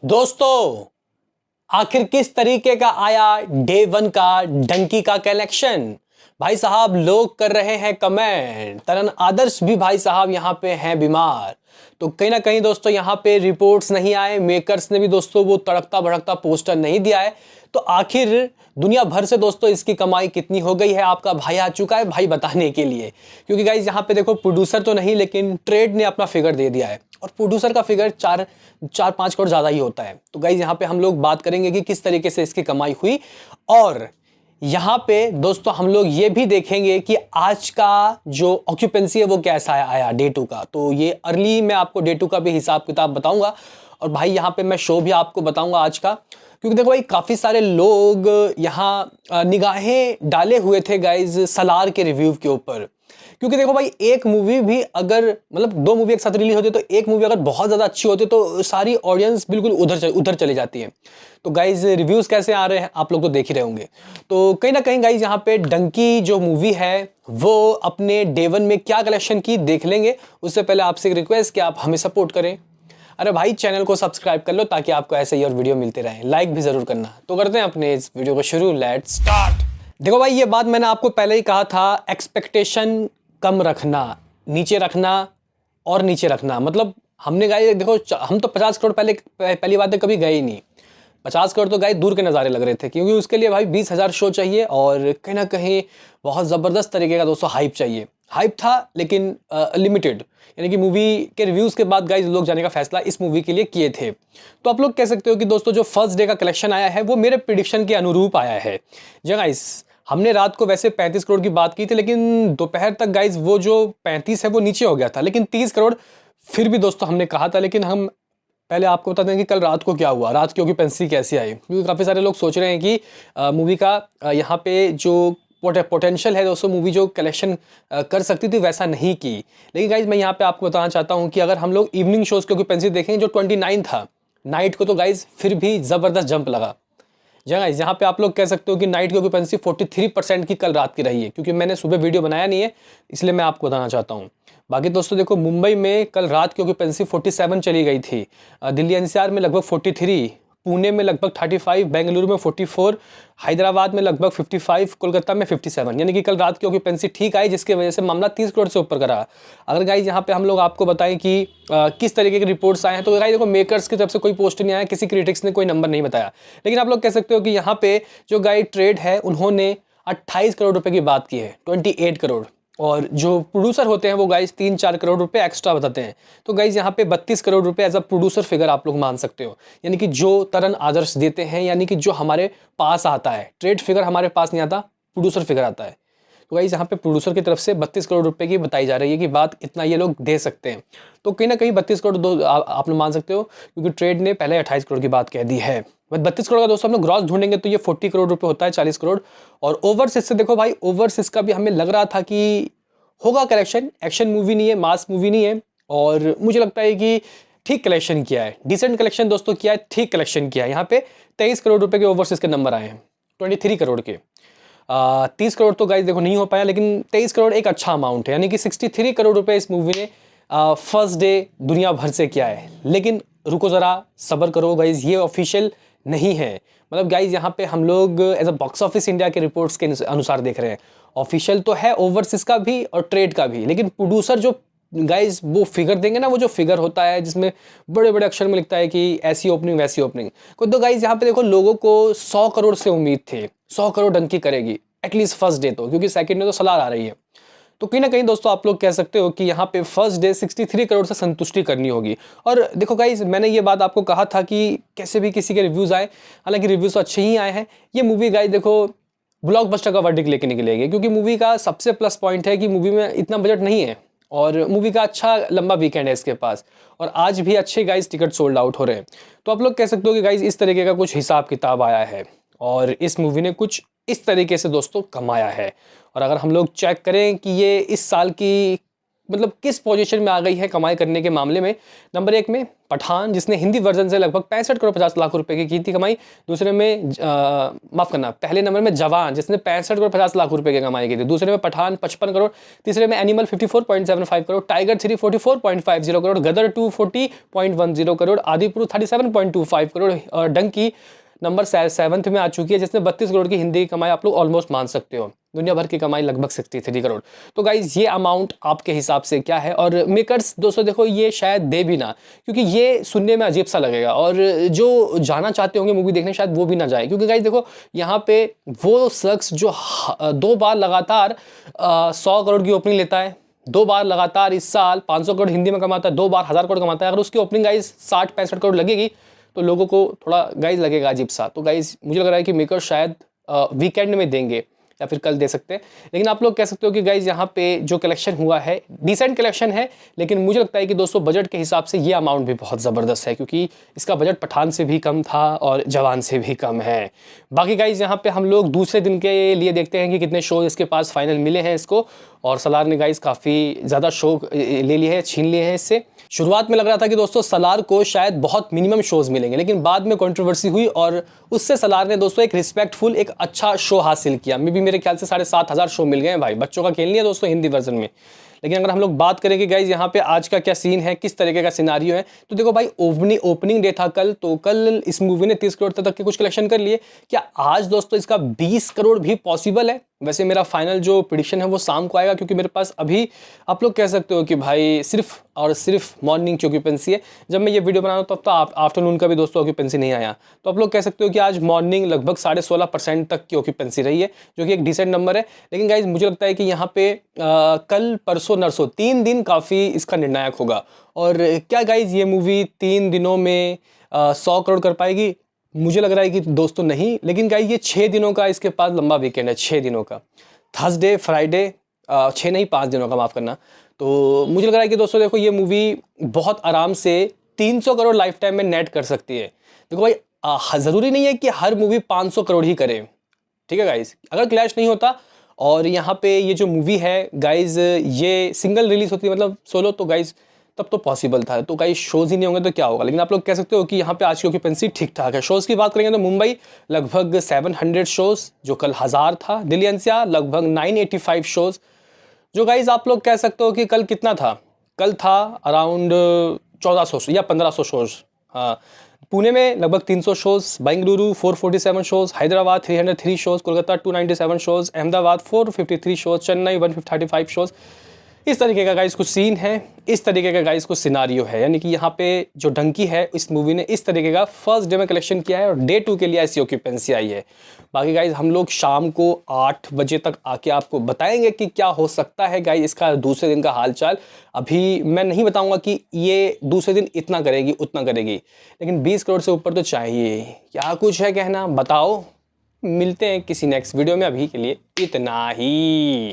दोस्तों, आखिर किस तरीके का आया डे वन का डंकी का कलेक्शन। भाई साहब लोग कर रहे हैं कमेंट, तरन आदर्श भी भाई साहब यहाँ पे हैं बीमार। तो कहीं ना कहीं दोस्तों यहाँ पे रिपोर्ट्स नहीं आए, मेकर्स ने भी दोस्तों वो तड़कता भड़कता पोस्टर नहीं दिया है। तो आखिर दुनिया भर से दोस्तों इसकी कमाई कितनी हो गई है, आपका भाई आ चुका है भाई बताने के लिए। क्योंकि गाइज यहाँ पे देखो, प्रोड्यूसर तो नहीं लेकिन ट्रेड ने अपना फिगर दे दिया है, और प्रोड्यूसर का फिगर चार 4-5 करोड़ ज़्यादा ही होता है। तो गाइज यहाँ पे हम लोग बात करेंगे कि किस तरीके से इसकी कमाई हुई, और यहाँ पे दोस्तों हम लोग ये भी देखेंगे कि आज का जो ऑक्यूपेंसी है वो कैसा आया डे टू का। तो ये अर्ली मैं आपको डे टू का भी हिसाब किताब बताऊंगा, और भाई यहाँ पे मैं शो भी आपको बताऊंगा आज का। क्योंकि देखो भाई काफ़ी सारे लोग यहाँ निगाहें डाले हुए थे गाइज सलार के रिव्यू के ऊपर। क्योंकि देखो भाई एक मूवी भी अगर मतलब दो मूवी एक साथ रिलीज होती है, तो एक मूवी अगर बहुत ज़्यादा अच्छी होती है तो सारी ऑडियंस बिल्कुल उधर चली जाती है। तो गाइज रिव्यूज़ कैसे आ रहे हैं आप लोग तो देख ही रहे होंगे। तो कहीं ना कहीं गाइज यहाँ पे डंकी जो मूवी है वो अपने डे वन में क्या कलेक्शन की देख लेंगे। उससे पहले आपसे एक रिक्वेस्ट कि आप हमें सपोर्ट करें। अरे भाई चैनल को सब्सक्राइब कर लो ताकि आपको ऐसे ही और वीडियो मिलते रहें। लाइक भी ज़रूर करना। तो करते हैं अपने इस वीडियो को शुरू, लेट्स स्टार्ट। देखो भाई ये बात मैंने आपको पहले ही कहा था, एक्सपेक्टेशन कम रखना, नीचे रखना और नीचे रखना। मतलब हमने गाय देखो, हम तो 50 करोड़ पहली बात है कभी गए ही नहीं। 50 करोड़ तो गाय दूर के नज़ारे लग रहे थे, क्योंकि उसके लिए भाई 20,000 शो चाहिए, और कहीं ना कहीं बहुत ज़बरदस्त तरीके का दोस्तों हाइप चाहिए। हाइप था लेकिन लिमिटेड, यानी कि मूवी के रिव्यूज़ के बाद गाइज लोग जाने का फैसला इस मूवी के लिए किए थे। तो आप लोग कह सकते हो कि दोस्तों जो फर्स्ट डे का कलेक्शन आया है वो मेरे प्रिडिक्शन के अनुरूप आया है। जी गाइस, हमने रात को वैसे 35 करोड़ की बात की थी, लेकिन दोपहर तक गाइज वो जो 35 है वो नीचे हो गया था, लेकिन 30 करोड़ फिर भी दोस्तों हमने कहा था। लेकिन हम पहले आपको बता दें कि कल रात को क्या हुआ, रात की ऑक्यूपेंसी कैसी आई। क्योंकि काफ़ी सारे लोग सोच रहे हैं कि मूवी का यहाँ पे जो पोटेंशियल है दोस्तों, मूवी जो कलेक्शन कर सकती थी वैसा नहीं की। लेकिन गाइज मैं यहाँ पे आपको बताना चाहता हूँ कि अगर हम लोग इवनिंग शोज़ की ऑक्यूपेंसी देखेंगे जो 29 था नाइट को, तो गाइज फिर भी ज़बरदस्त जंप लगा। गाइस यहाँ पे आप लोग कह सकते हो कि नाइट की ऑक्यूपेंसी 43% की कल रात की रही है। क्योंकि मैंने सुबह वीडियो बनाया नहीं है, इसलिए मैं आपको बताना चाहता हूँ। बाकी दोस्तों देखो, मुंबई में कल रात की ऑक्यूपेंसी 47 चली गई थी, दिल्ली एनसीआर में लगभग 43, पुणे में लगभग 35, बेंगलुरु में 44, हैदराबाद में लगभग 55, कोलकाता में 57। यानी कि कल रात की ऑक्यूपेंसी ठीक आई, जिसकी वजह से मामला 30 करोड़ से ऊपर करा। अगर गाइज यहाँ पे हम लोग आपको बताएं कि किस तरीके के रिपोर्ट्स आए हैं, तो गाइज देखो मेकर्स की तरफ से कोई पोस्ट नहीं आया, किसी क्रिटिक्स ने कोई नंबर नहीं बताया। लेकिन आप लोग कह सकते हो कि यहाँ पे जो गाइड ट्रेड है उन्होंने 28 करोड़ रुपए की बात की है, 28 करोड़। और जो प्रोड्यूसर होते हैं वो गाइज 3-4 करोड़ रुपए एक्स्ट्रा बताते हैं। तो गाइज यहाँ पे 32 करोड़ रुपए एज अ प्रोड्यूसर फिगर आप लोग मान सकते हो। यानी कि जो तरन आदर्श देते हैं, यानी कि जो हमारे पास आता है, ट्रेड फिगर हमारे पास नहीं आता, प्रोड्यूसर फिगर आता है। तो गाइज यहाँ पे प्रोड्यूसर की तरफ से 32 करोड़ रुपए की बताई जा रही है कि बात इतना ये लोग दे सकते हैं। तो कहीं ना कहीं 32 करोड़ आप लोग मान सकते हो, क्योंकि ट्रेड ने पहले 28 करोड़ की बात कह दी है। 32 करोड़ का दोस्तों हम लोग ग्रॉस ढूंढेंगे तो ये 40 करोड़ रुपए होता है, 40 करोड़। और ओवरसीज से देखो भाई, ओवरसीज का भी हमें लग रहा था कि होगा कलेक्शन। एक्शन मूवी नहीं है, मास मूवी नहीं है, और मुझे लगता है कि ठीक कलेक्शन किया है, डिसेंट कलेक्शन दोस्तों किया है, ठीक कलेक्शन किया है। यहाँ पे 23 करोड़ रुपए के ओवरसीज के नंबर आए हैं, 23 करोड़ के। 30 करोड़ तो गाइस देखो नहीं हो पाया, लेकिन 23 करोड़ एक अच्छा अमाउंट है। यानी कि 63 करोड़ रुपए इस मूवी ने फर्स्ट डे दुनिया भर से किया है। लेकिन रुको ज़रा, सब्र करो गाइज, ये ऑफिशियल नहीं है। मतलब गाइज यहाँ पे हम लोग as a box office India के रिपोर्ट्स के अनुसार देख रहे हैं। ऑफिशियल तो है ओवरसीज का भी और ट्रेड का भी, लेकिन प्रोड्यूसर जो गाइज वो फिगर देंगे ना, वो जो फिगर होता है जिसमें बड़े बड़े अक्षर में लिखता है कि ऐसी ओपनिंग वैसी ओपनिंग। खुद तो गाइज यहाँ पे देखो, लोगों को 100 करोड़ से उम्मीद थे, 100 करोड़ डंकी करेगी एटलीस्ट फर्स्ट डे तो, क्योंकि सेकंड में तो सलार आ रही है। तो कहीं ना कहीं दोस्तों आप लोग कह सकते हो कि यहाँ पे फर्स्ट डे 63 करोड़ से संतुष्टि करनी होगी। और देखो गाइज, मैंने ये बात आपको कहा था कि कैसे भी किसी के रिव्यूज़ आए, हालांकि रिव्यूज़ तो अच्छे ही आए हैं। ये मूवी गाइज देखो ब्लॉकबस्टर का वर्डिक्ट लेके निकलेगी, क्योंकि मूवी का सबसे प्लस पॉइंट है कि मूवी में इतना बजट नहीं है, और मूवी का अच्छा लंबा वीकेंड है इसके पास, और आज भी अच्छे गाइज टिकट सोल्ड आउट हो रहे हैं। तो आप लोग कह सकते हो कि गाइज इस तरीके का कुछ हिसाब किताब आया है, और इस मूवी ने कुछ इस तरीके से दोस्तों कमाया है। और अगर हम लोग चेक करें कि ये इस साल की मतलब किस पोजीशन में आ गई है कमाई करने के मामले में। नंबर 1 में पठान, जिसने हिंदी वर्जन से लगभग 65 करोड़ 50 लाख रुपए की थी कमाई। दूसरे में माफ करना, पहले नंबर में जवान, जिसने 65 करोड़ 50 लाख रुपए की कमाई की थी। दूसरे में पठान 55 करोड़। तीसरे में एनिमल 54.75 करोड़। टाइगर 3 44.50 करोड़। गदर 2 40.10 करोड़। आदि पुरुष 37.25 करोड़। और डंकी नंबर 7 में आ चुकी है, जिसने 32 करोड़ की हिंदी कमाई आप लोग ऑलमोस्ट मान सकते हो। दुनिया भर की कमाई लगभग 63 करोड़। तो गाइज ये अमाउंट आपके हिसाब से क्या है? और मेकर्स दोस्तों देखो ये शायद दे भी ना, क्योंकि ये सुनने में अजीब सा लगेगा और जो जाना चाहते होंगे मूवी देखने शायद वो भी ना जाए। क्योंकि गाइज देखो यहाँ पे वो शख्स जो 2 बार लगातार 100 करोड़ की ओपनिंग लेता है, 2 बार लगातार इस साल 500 करोड़ हिंदी में कमाता है, 2 बार 1000 करोड़ कमाता है, अगर उसकी ओपनिंग गाइज 60-65 करोड़ लगेगी तो लोगों को थोड़ा गाइज लगेगा अजीब सा। तो गाइज मुझे लग रहा है कि मेकर शायद वीकेंड में देंगे या फिर कल दे सकते हैं। लेकिन आप लोग कह सकते हो कि गाइज यहाँ पे जो कलेक्शन हुआ है डिसेंट कलेक्शन है, लेकिन मुझे लगता है कि दोस्तों बजट के हिसाब से ये अमाउंट भी बहुत ज़बरदस्त है, क्योंकि इसका बजट पठान से भी कम था और जवान से भी कम है। बाकी गाइज यहाँ पे हम लोग दूसरे दिन के लिए देखते हैं कि कितने शो इसके पास फाइनल मिले हैं इसको। और सलार ने गाइज काफ़ी ज़्यादा शो ले लिए हैं, छीन लिए हैं इससे। शुरुआत में लग रहा था कि दोस्तों सलार को शायद बहुत मिनिमम शोज मिलेंगे, लेकिन बाद में कंट्रोवर्सी हुई और उससे सलार ने दोस्तों एक रिस्पेक्टफुल एक अच्छा शो हासिल किया। मे भी मेरे ख्याल से 7,500 शो मिल गए हैं भाई। बच्चों का खेल नहीं है दोस्तों हिंदी वर्जन में। लेकिन अगर हम लोग बात करें कि गाइज यहाँ पे आज का क्या सीन है, किस तरीके का सिनारियो है, तो देखो भाई ओपनिंग डे था कल, तो कल इस मूवी ने 30 करोड़ तक के कुछ कलेक्शन कर लिए। क्या आज दोस्तों इसका 20 करोड़ भी पॉसिबल है? वैसे मेरा फाइनल जो प्रेडिक्शन है वो शाम को आएगा, क्योंकि मेरे पास अभी आप लोग कह सकते हो कि भाई सिर्फ और सिर्फ मॉर्निंग की ऑक्यूपेंसी है। जब मैं ये वीडियो बना रहा हूँ तब तो आफ्टरनून का भी दोस्तों ऑक्यूपेंसी नहीं आया, तो आप लोग कह सकते हो कि आज मॉर्निंग लगभग 16.5% तक की ऑक्यूपेंसी रही है, जो कि एक डिसेंट नंबर है। लेकिन गाइज मुझे लगता है कि यहाँ पे कल परसों नरसों 3 दिन काफ़ी इसका निर्णायक होगा। और क्या गाइज ये मूवी 3 दिनों में 100 करोड़ कर पाएगी? मुझे लग रहा है कि दोस्तों नहीं। लेकिन गाइज ये 6 दिनों का इसके पास लंबा वीकेंड है, 6 दिनों का, थर्सडे फ्राइडे, 6 नहीं 5 दिनों का, माफ़ करना। तो मुझे लग रहा है कि दोस्तों देखो ये मूवी बहुत आराम से 300 करोड़ लाइफ टाइम में नेट कर सकती है। देखो भाई ज़रूरी नहीं है कि हर मूवी 500 करोड़ ही करे, ठीक है गाइज। अगर क्लैश नहीं होता और यहाँ पे ये जो मूवी है गाइज ये सिंगल रिलीज होती है, मतलब सोलो, तो गाइज तब तो पॉसिबल था। तो गाइज शोज ही नहीं होंगे तो क्या होगा। लेकिन आप लोग कह सकते हो कि यहाँ पे आज की ऑक्यूपेंसी ठीक ठाक है। शोज़ की बात करेंगे तो मुंबई लगभग 700 शोज़, जो कल 1000 था। दिल्ली एनसीआर लगभग 985 शोज़, जो गाइज आप लोग कह सकते हो कि कल कितना था, कल था अराउंड 1400 या 1500 शोज़। हाँ, पुणे में लगभग 300 shows, Bengaluru 447 shows, Hyderabad 303 shows, Kolkata 297 shows, Ahmedabad 453 shows, Chennai 135 shows. इस तरीके का गाइस कुछ सीन है, इस तरीके का गाइस कुछ सिनारियो है। यानी कि यहाँ पे जो डंकी है इस मूवी ने इस तरीके का फर्स्ट डे में कलेक्शन किया है और डे 2 के लिए ऐसी ऑक्यूपेंसी आई है। बाकी गाइस हम लोग शाम को 8 बजे तक आके आपको बताएंगे कि क्या हो सकता है गाइस इसका दूसरे दिन का हालचाल। अभी मैं नहीं बताऊंगा कि ये दूसरे दिन इतना करेगी उतना करेगी, लेकिन 20 करोड़ से ऊपर तो चाहिए। क्या कुछ है कहना बताओ। मिलते हैं किसी नेक्स्ट वीडियो में, अभी के लिए इतना ही।